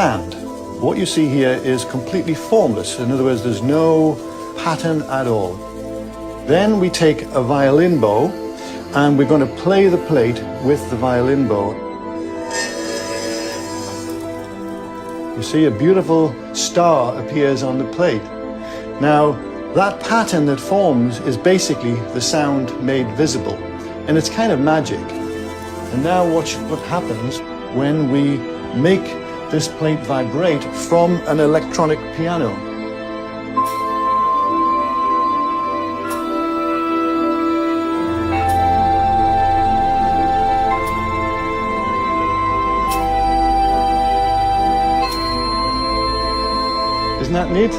And what you see here is completely formless. In other words, there's no pattern at all. Then we take a violin bow and we're going to play the plate with the violin bow. You see a beautiful star appears on the plate. Now, that pattern that forms is basically the sound made visible, and it's kind of magic. And now watch what happens when we make this plate vibrate from an electronic piano. Isn't that neat?